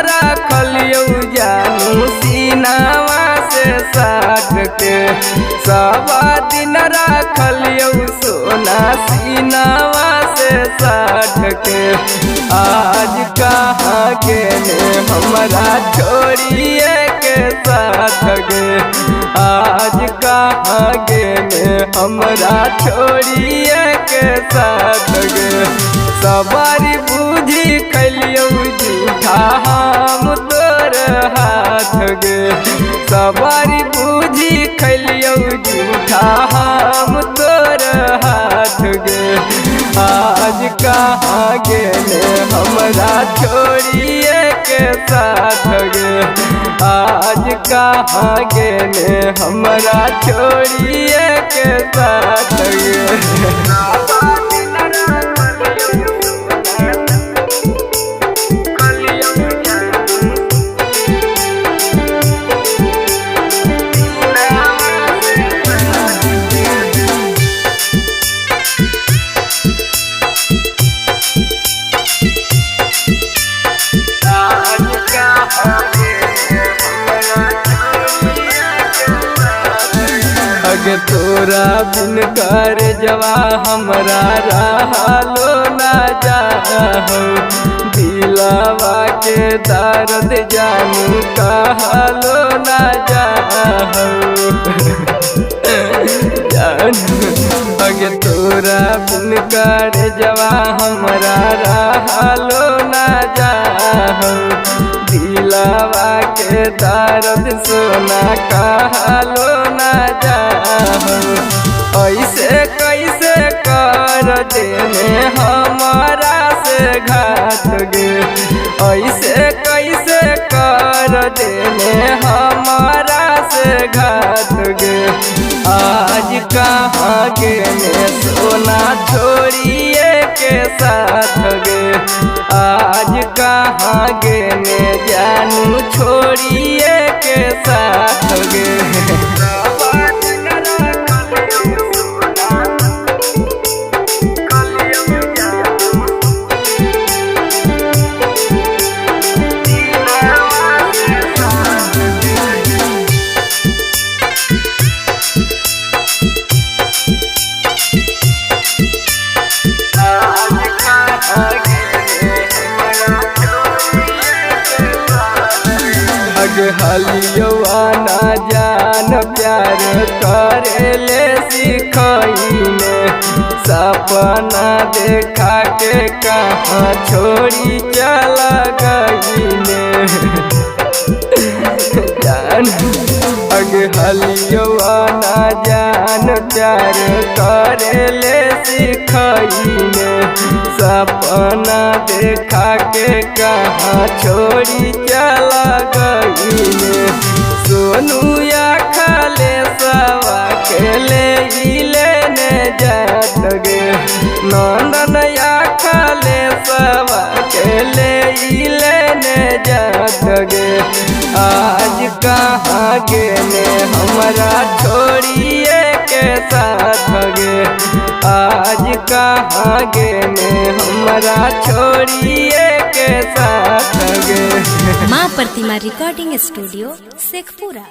रखलियो जानू सीनावा से साट के, सवा दिन रखलियो सोना सीनावा से साट के। आज कहाँ गेले हमरा छोड़िए के साथ गे, आज कहाँ गेले हमरा छोड़िए के साथ गे। सवारी बूझी खलियो झूठा हम तोर हाथ गे, सवारी बूझी खलियो झूठा हम तोर हाथ गे। आज कहाँ गेले हमरा छोड़िए के साथ गे, आज कहाँ गेले हमरा छोड़िए के साथ गे। अगे तोरा बिन कर जवा हमरा रहलो ना जाहो, दिलवा के दर्द जानू कहलो ना जाहो। अगे तोरा बिन कर जवा हमरा रहलो ना जाहो, दिलवा के दर्द सोना कहलो ना जाहो। ऐसे कैसे कर देने हमारा से घात गे, ऐसे कैसे कर देने हमारा से घात गे। आज कहाँ गेले सोना छोड़िए के साथ गे, आज कहाँ गेले जानू छोड़िए के साथ गे। हलियो आना जान प्यार करेले सिखैले, सपना देखा के कहाँ छोड़ी चला गईले। अगे हलियो आना जान प्यार करेले सिखैले, सपना देखा के कहाँ छोड़ी चला गईले। सोनू या खाले सवा के लेने जात गे, नंदन या खाले सवा के लेने जात गे। आज कहाँ गेले हमरा छोड़िए के साथ गे, आज कहाँ गेले हमरा छोड़िए के साथ गे। माँ प्रतिमा रिकॉर्डिंग स्टूडियो शेखपुरा।